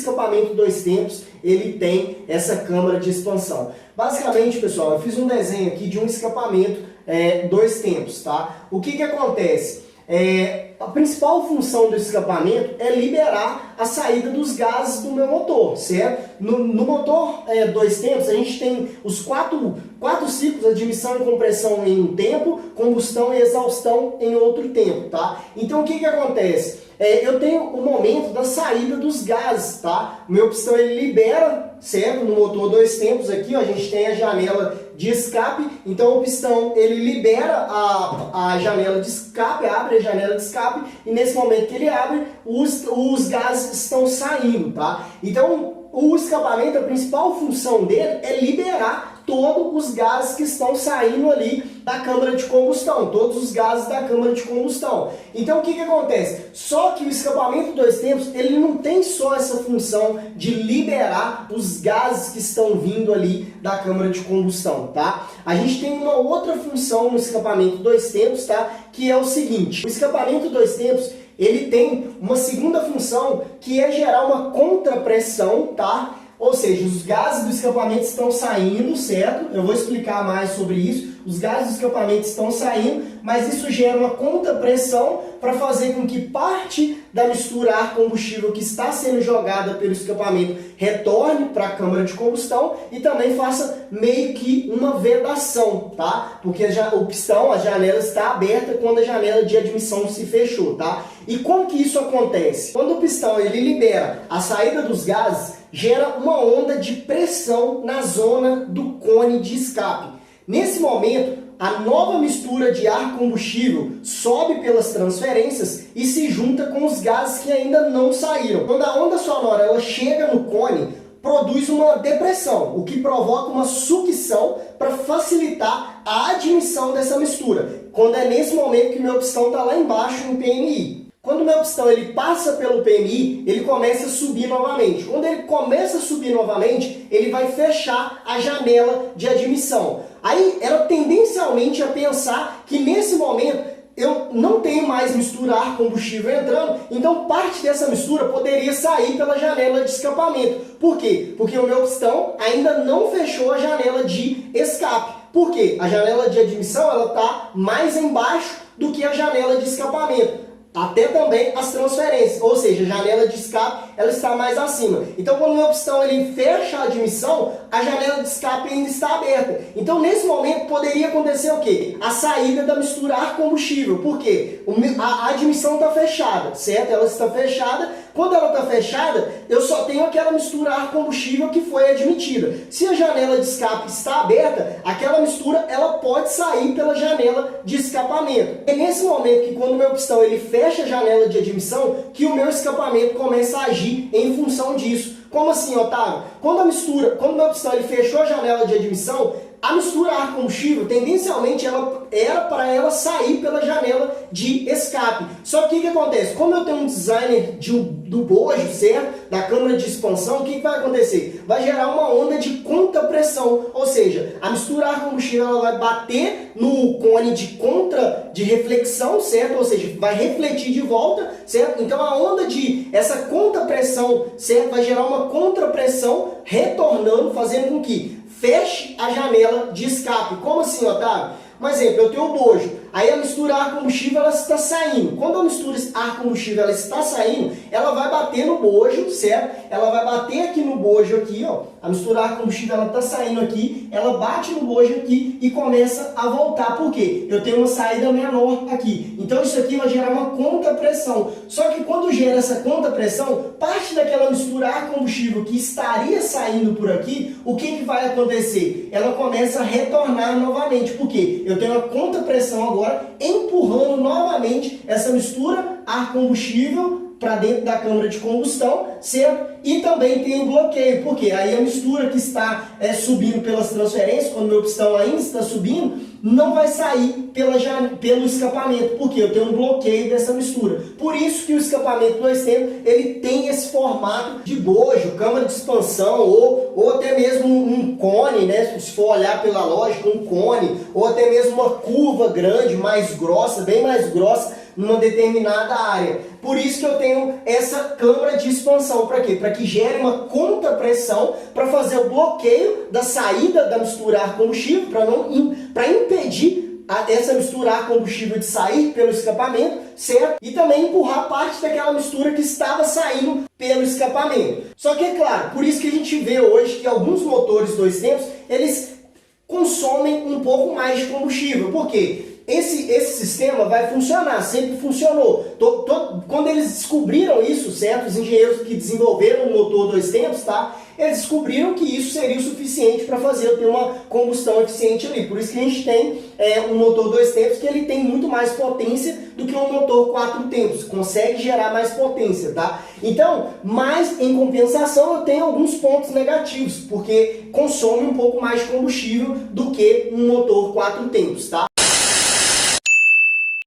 escapamento dois tempos ele tem essa câmara de expansão? Basicamente, pessoal, eu fiz um desenho aqui de um escapamento dois tempos, tá? O que acontece? A principal função do escapamento é liberar a saída dos gases do meu motor, certo? No motor dois tempos, a gente tem os quatro ciclos, admissão e compressão em um tempo, combustão e exaustão em outro tempo, tá? Então, o que acontece? Eu tenho o momento da saída dos gases, tá? O meu pistão ele libera, certo? No motor dois tempos aqui, ó, a gente tem a janela de escape, então o pistão ele libera a janela de escape, abre a janela de escape, e nesse momento que ele abre, os gases estão saindo, tá? Então, o escapamento, a principal função dele é liberar todos os gases que estão saindo ali da câmara de combustão, todos os gases da câmara de combustão. Então o que acontece? Só que o escapamento dois tempos, ele não tem só essa função de liberar os gases que estão vindo ali da câmara de combustão, tá? A gente tem uma outra função no escapamento dois tempos, tá? Que é o seguinte: o escapamento dois tempos, ele tem uma segunda função que é gerar uma contrapressão, tá? Ou seja, os gases do escapamento estão saindo, certo? Eu vou explicar mais sobre isso. Os gases do escapamento estão saindo, mas isso gera uma contrapressão para fazer com que parte da mistura ar-combustível que está sendo jogada pelo escapamento retorne para a câmara de combustão e também faça meio que uma vedação, tá? Porque o pistão, a janela está aberta quando a janela de admissão se fechou, tá? E como que isso acontece? Quando o pistão ele libera a saída dos gases, gera uma onda de pressão na zona do cone de escape. Nesse momento, a nova mistura de ar-combustível sobe pelas transferências e se junta com os gases que ainda não saíram. Quando a onda sonora ela chega no cone, produz uma depressão, o que provoca uma sucção para facilitar a admissão dessa mistura. Quando é nesse momento que o meu pistão está lá embaixo no PMI. Quando o meu pistão ele passa pelo PMI, ele começa a subir novamente. Quando ele começa a subir novamente, ele vai fechar a janela de admissão. Aí era tendencialmente a pensar que nesse momento eu não tenho mais mistura ar-combustível entrando, então parte dessa mistura poderia sair pela janela de escapamento. Por quê? Porque o meu pistão ainda não fechou a janela de escape. Por quê? A janela de admissão ela está mais embaixo do que a janela de escapamento. Até também as transferências, ou seja, a janela de escape ela está mais acima. Então, quando o meu pistão ele fecha a admissão, a janela de escape ainda está aberta. Então, nesse momento, poderia acontecer o quê? A saída da mistura ar-combustível. Por quê? A admissão está fechada, certo? Ela está fechada. Quando ela está fechada, eu só tenho aquela mistura ar-combustível que foi admitida. Se a janela de escape está aberta, aquela mistura ela pode sair pela janela de escapamento. É nesse momento que quando o meu pistão ele fecha a janela de admissão, que o meu escapamento começa a agir em função disso. Como assim, Otávio? Quando o meu pistão ele fechou a janela de admissão, a mistura ar-combustível, tendencialmente, ela era para ela sair pela janela de escape. Só que o que acontece? Como eu tenho um designer do bojo, certo? Da câmara de expansão, o que vai acontecer? Vai gerar uma onda de contrapressão, ou seja, a mistura ar-combustível ela vai bater no cone de reflexão, certo? Ou seja, vai refletir de volta, certo? Então a onda essa contrapressão, certo? Vai gerar uma contrapressão retornando, fazendo com que feche a janela de escape. Como assim, Otávio? Um exemplo, eu tenho o bojo, aí a mistura ar-combustível ela está saindo. Quando a mistura ar-combustível ela está saindo, ela vai bater no bojo, certo? Ela vai bater aqui no bojo, aqui, ó. A mistura ar-combustível ela está saindo aqui, ela bate no bojo aqui e começa a voltar. Por quê? Eu tenho uma saída menor aqui. Então isso aqui vai gerar uma contrapressão. Só que quando gera essa contrapressão, parte daquela mistura ar-combustível que estaria saindo por aqui, o que vai acontecer? Ela começa a retornar novamente. Por quê? Eu tenho uma contrapressão agora empurrando novamente essa mistura ar-combustível para dentro da câmara de combustão, certo? E também tem o bloqueio, porque aí a mistura que está subindo pelas transferências, quando o meu pistão ainda está subindo, não vai sair pelo escapamento, porque eu tenho um bloqueio dessa mistura. Por isso que o escapamento 2 tempos, ele tem esse formato de bojo, câmara de expansão, ou até mesmo um cone, né? Se for olhar pela lógica, um cone, ou até mesmo uma curva grande, mais grossa, bem mais grossa, numa determinada área. Por isso que eu tenho essa câmara de expansão. Para quê? Para que gere uma contrapressão para fazer o bloqueio da saída da mistura ar-combustível, para impedir essa mistura ar-combustível de sair pelo escapamento, certo? E também empurrar parte daquela mistura que estava saindo pelo escapamento. Só que é claro, por isso que a gente vê hoje que alguns motores 2 tempos, eles consomem um pouco mais de combustível. Por quê? Esse sistema vai funcionar, sempre funcionou. Quando eles descobriram isso, certo? Os engenheiros que desenvolveram o motor 2 tempos, tá? Eles descobriram que isso seria o suficiente para fazer eu ter uma combustão eficiente ali. Por isso que a gente tem um motor 2 tempos que ele tem muito mais potência do que um motor 4 tempos. Consegue gerar mais potência, tá? Então, mas em compensação eu tenho alguns pontos negativos, porque consome um pouco mais de combustível do que um motor 4 tempos, tá?